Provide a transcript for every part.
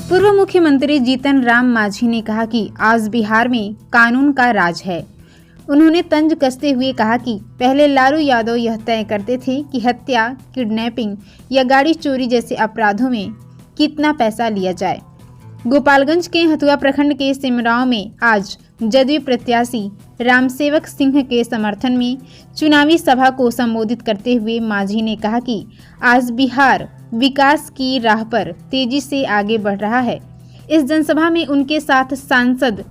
पूर्व मुख्यमंत्री जीतन राम मांझी ने कहा कि आज बिहार में कानून का राज है। उन्होंने तंज कसते हुए कहा कि पहले लालू यादव यह तय करते थे कि हत्या, किडनैपिंग या गाड़ी चोरी जैसे अपराधों में कितना पैसा लिया जाए। गोपालगंज के हथुआ प्रखंड के सिमराव में आज जदयू प्रत्याशी रामसेवक सिंह के समर्थन में चुनावी सभा को संबोधित करते हुए मांझी ने कहा कि आज बिहार विकास की राह पर तेजी से आगे बढ़ रहा है। इस जनसभा में उनके साथ सांसद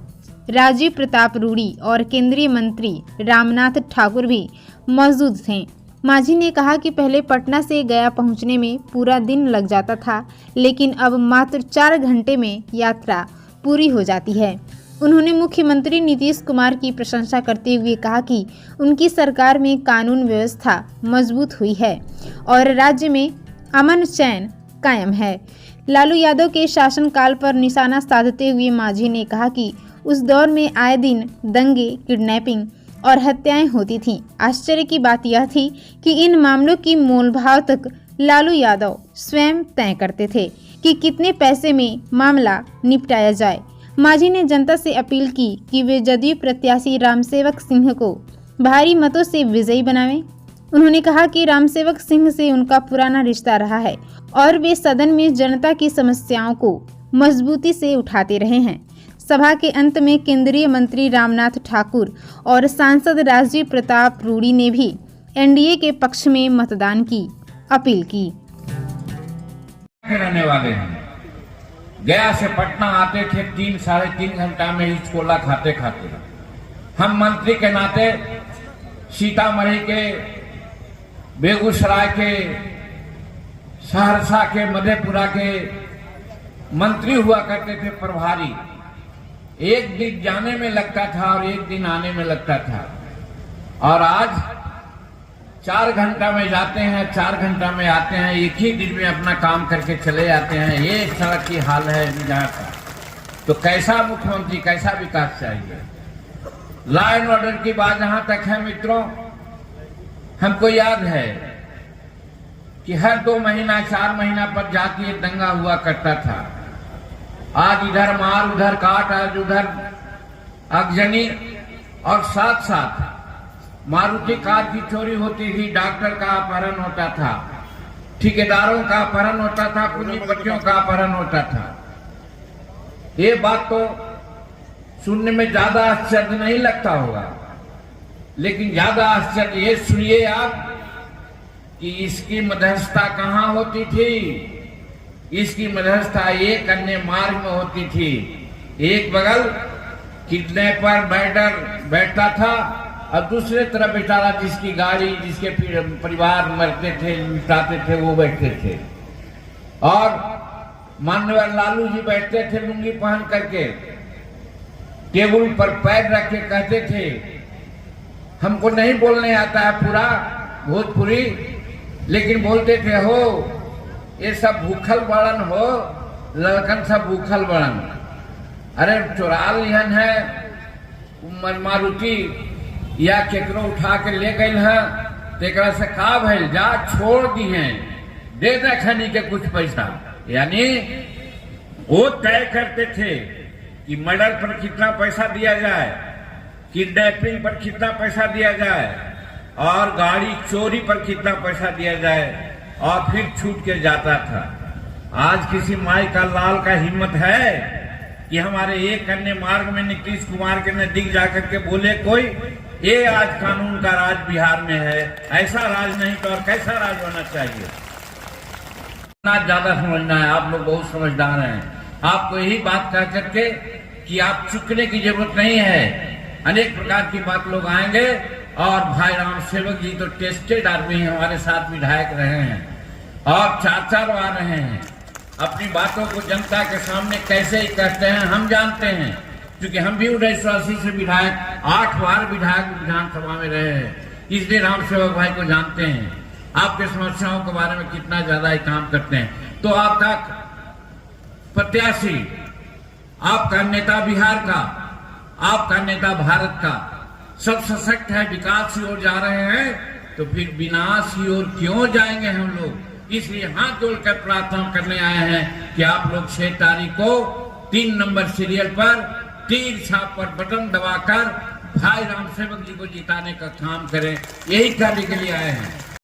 राजीव प्रताप रूडी और केंद्रीय मंत्री रामनाथ ठाकुर भी मौजूद थे। मांझी ने कहा कि पहले पटना से गया पहुंचने में पूरा दिन लग जाता था, लेकिन अब मात्र 4 घंटे में यात्रा पूरी हो जाती है। उन्होंने मुख्यमंत्री नीतीश कुमार की प्रशंसा करते हुए कहा कि उनकी सरकार में कानून व्यवस्था मजबूत हुई है और राज्य में अमन चैन कायम है। लालू यादव के शासनकाल पर निशाना साधते हुए मांझी ने कहा कि उस दौर में आए दिन दंगे, किडनैपिंग और हत्याएं होती थीं। आश्चर्य की बात यह थी कि इन मामलों की मोलभाव तक लालू यादव स्वयं तय करते थे कि कितने पैसे में मामला निपटाया जाए। मांझी ने जनता से अपील की कि वे जदयू प्रत्याशी रामसेवक सिंह को भारी मतों से विजयी बनावें। उन्होंने कहा कि रामसेवक सिंह से उनका पुराना रिश्ता रहा है और वे सदन में जनता की समस्याओं को मजबूती से उठाते रहे हैं। सभा के अंत में केंद्रीय मंत्री रामनाथ ठाकुर और सांसद राजीव प्रताप रूडी ने भी एनडीए के पक्ष में मतदान की अपील की। रहने वाले हैं, गया से पटना आते थे 3-3.5 घंटा में हिचकोला खाते खाते। हम मंत्री के नाते सीतामढ़ी के, बेगूसराय के, सहरसा के, मधेपुरा के मंत्री हुआ करते थे प्रभारी। एक दिन जाने में लगता था और एक दिन आने में लगता था, और आज 4 घंटा में जाते हैं, 4 घंटा में आते हैं, एक ही दिन में अपना काम करके चले जाते हैं। ये सड़क की हाल है बिहार का। तो कैसा मुख्यमंत्री, कैसा विकास चाहिए। लॉ एंड ऑर्डर की बात जहां तक है मित्रों, हमको याद है कि हर 2 महीना 4 महीना पर जातीय दंगा हुआ करता था। आज इधर मार, उधर काट, आज उधर अगजनी, और साथ साथ मारुति कार की चोरी होती थी, डॉक्टर का अपहरण होता था, ठेकेदारों का अपहरण होता था, पूंजीपतियों का अपहरण होता था। ये बात तो सुनने में ज्यादा आश्चर्य नहीं लगता होगा, लेकिन ज्यादा आश्चर्य ये सुनिए आप कि इसकी मध्यस्थता कहां होती थी। इसकी मध्यस्थता एक अन्य मार्ग में होती थी। एक बगल किडनैपर बैठता था और दूसरे तरफ बेचारा जिसकी गाड़ी, जिसके परिवार मरते थे, लुटाते थे, वो बैठते थे। और मान्यवर लालू जी बैठते थे लुंगी पहन करके, टेबल पर पैर रख के कहते थे, हमको नहीं बोलने आता है पूरा भोजपुरी, लेकिन बोलते थे, हो ये सब भूखल बड़न हो, लड़कन सब भूखल बड़न। अरे चोरा लिहन है मारुति या केकरो उठा के ले गए हैं, तेकरा से का भइल, जा छोड़ दी हैं, दे दे खनी के कुछ पैसा। यानी वो तय करते थे कि मर्डर पर कितना पैसा दिया जाए, किडनैपिंग पर कितना पैसा दिया जाए, और गाड़ी चोरी पर कितना पैसा दिया जाए, और फिर छूट के जाता था। आज किसी माई का लाल का हिम्मत है कि हमारे एक अन्य मार्ग में नीतीश कुमार के नजदीक जाकर के बोले कोई, ये आज कानून का राज बिहार में है। ऐसा राज नहीं तो और कैसा राज होना चाहिए। इतना ज्यादा समझना है, आप लोग बहुत समझदार हैं। आपको यही बात कह करके कि आप चुकने की जरूरत नहीं है। अनेक प्रकार की बात लोग आएंगे, और भाई रामसेवक जी तो टेस्टेड आदमी हैं, हमारे साथ विधायक रहे हैं और 4 बार रहे हैं। अपनी बातों को जनता के सामने कैसे ही कहते हैं हम जानते हैं, क्योंकि हम भी 1980 से विधायक, 8 बार विधायक विधानसभा में रहे हैं, इसलिए रामसेवक भाई को जानते हैं। आपके समस्याओं के बारे में कितना ज्यादा ही काम करते हैं। तो आपका प्रत्याशी, आपका नेता बिहार का, आपका नेता भारत का सब सशक्त है, विकास की ओर जा रहे हैं, तो फिर विनाश की ओर क्यों जाएंगे हम लोग। इसलिए हाथ जोड़कर प्रार्थना करने आए हैं कि आप लोग 6 तारीख को 3 नंबर सीरियल पर तीर छाप पर बटन दबाकर भाई राम सेवक जी को जिताने का काम करें, यही करने के लिए आए हैं।